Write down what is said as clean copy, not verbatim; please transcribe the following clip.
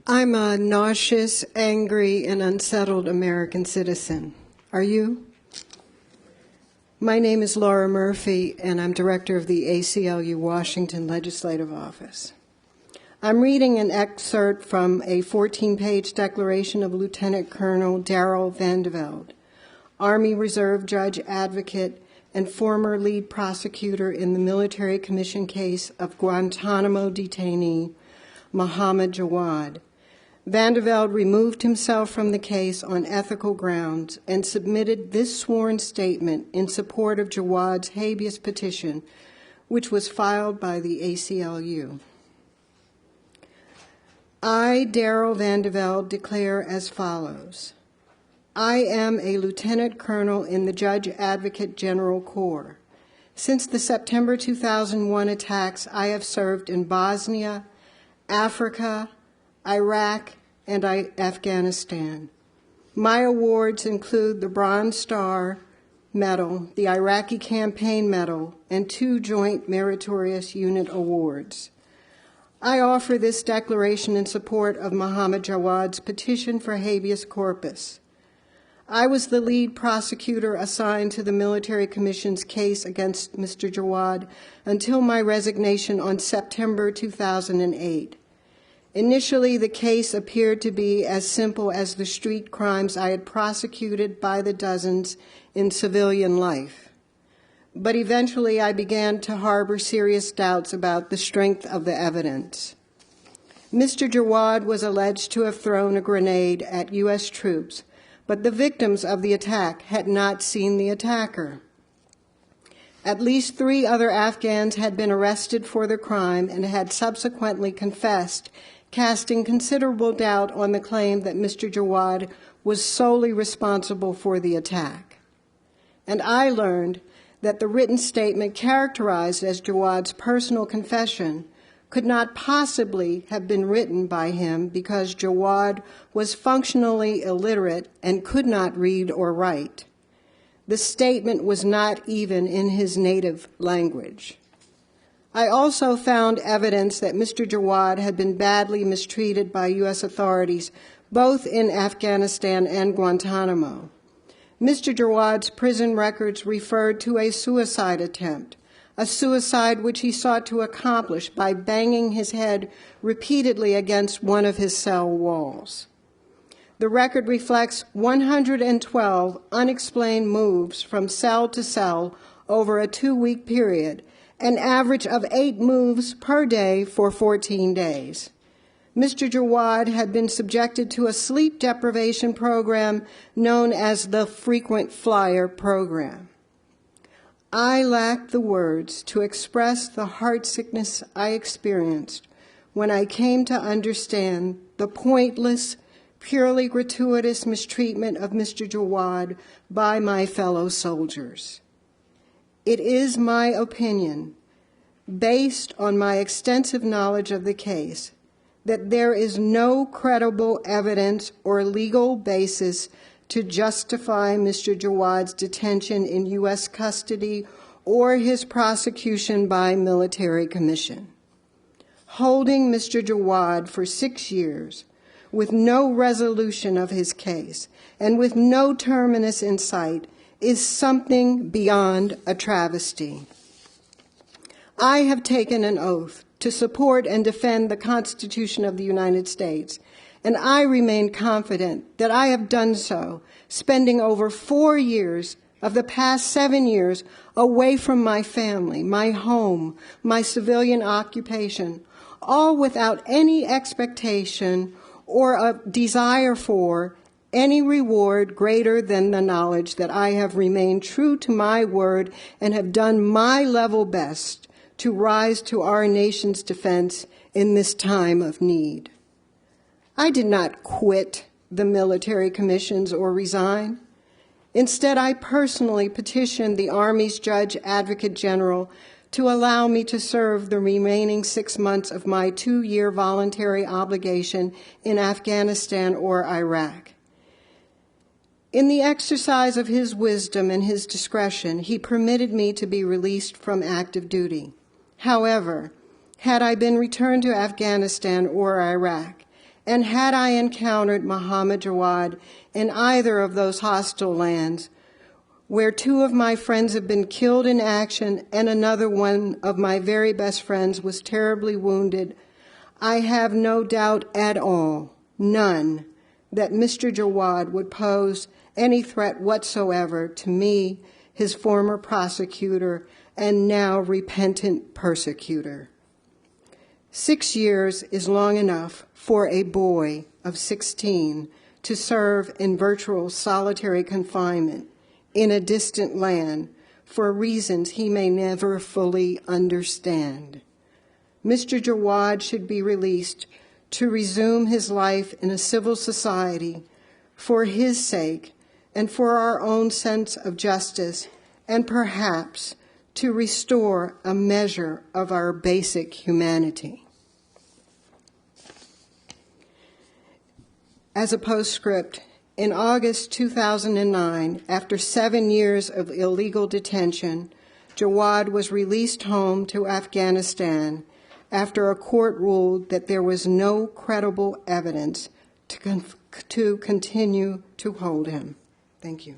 I'm a nauseous, angry, and unsettled American citizen. Are you? My name is Laura Murphy, and I'm director of the ACLU Washington Legislative Office. I'm reading an excerpt from a 14-page declaration of Lieutenant Colonel Darrell Vandeveld, Army Reserve Judge Advocate and former lead prosecutor in the military commission case of Guantanamo detainee Mohammed Jawad. Vandeveld removed himself from the case on ethical grounds and submitted this sworn statement in support of Jawad's habeas petition, which was filed by the ACLU. I, Darrell Vandeveld, declare as follows. I am a lieutenant colonel in the Judge Advocate General Corps. Since the September 2001 attacks, I have served in Bosnia, Africa, Iraq, and Afghanistan. My awards include the Bronze Star Medal, the Iraqi Campaign Medal, and 2 Joint Meritorious Unit Awards. I offer this declaration in support of Mohammed Jawad's petition for habeas corpus. I was the lead prosecutor assigned to the Military Commission's case against Mr. Jawad until my resignation on September 2008. Initially, the case appeared to be as simple as the street crimes I had prosecuted by the dozens in civilian life. But eventually, I began to harbor serious doubts about the strength of the evidence. Mr. Jawad was alleged to have thrown a grenade at U.S. troops, but the victims of the attack had not seen the attacker. At least 3 other Afghans had been arrested for the crime and had subsequently confessed, casting considerable doubt on the claim that Mr. Jawad was solely responsible for the attack. And I learned that the written statement characterized as Jawad's personal confession could not possibly have been written by him because Jawad was functionally illiterate and could not read or write. The statement was not even in his native language. I also found evidence that Mr. Jawad had been badly mistreated by U.S. authorities, both in Afghanistan and Guantanamo. Mr. Jawad's prison records referred to a suicide attempt, a suicide which he sought to accomplish by banging his head repeatedly against one of his cell walls. The record reflects 112 unexplained moves from cell to cell over a 2-week period, an average of 8 moves per day for 14 days. Mr. Jawad had been subjected to a sleep deprivation program known as the Frequent Flyer Program. I lack the words to express the heart sickness I experienced when I came to understand the pointless, purely gratuitous mistreatment of Mr. Jawad by my fellow soldiers. It is my opinion, based on my extensive knowledge of the case, that there is no credible evidence or legal basis to justify Mr. Jawad's detention in U.S. custody or his prosecution by military commission. Holding Mr. Jawad for 6 years with no resolution of his case and with no terminus in sight is something beyond a travesty. I have taken an oath to support and defend the Constitution of the United States, and I remain confident that I have done so, spending over 4 years of the past 7 years away from my family, my home, my civilian occupation, all without any expectation or a desire for any reward greater than the knowledge that I have remained true to my word and have done my level best to rise to our nation's defense in this time of need. I did not quit the military commissions or resign. Instead, I personally petitioned the Army's Judge Advocate General to allow me to serve the remaining 6 months of my 2-year voluntary obligation in Afghanistan or Iraq. In the exercise of his wisdom and his discretion, he permitted me to be released from active duty. However, had I been returned to Afghanistan or Iraq, And had I encountered Muhammad Jawad in either of those hostile lands, where 2 of my friends have been killed in action and another one of my very best friends was terribly wounded, I have no doubt at all, none, that Mr. Jawad would pose any threat whatsoever to me, his former prosecutor, and now repentant persecutor. 6 years is long enough for a boy of 16 to serve in virtual solitary confinement in a distant land for reasons he may never fully understand. Mr. Jawad should be released to resume his life in a civil society for his sake and for our own sense of justice, and perhaps to restore a measure of our basic humanity. As a postscript, in August 2009, after 7 years of illegal detention, Jawad was released home to Afghanistan after a court ruled that there was no credible evidence to continue to hold him. Thank you.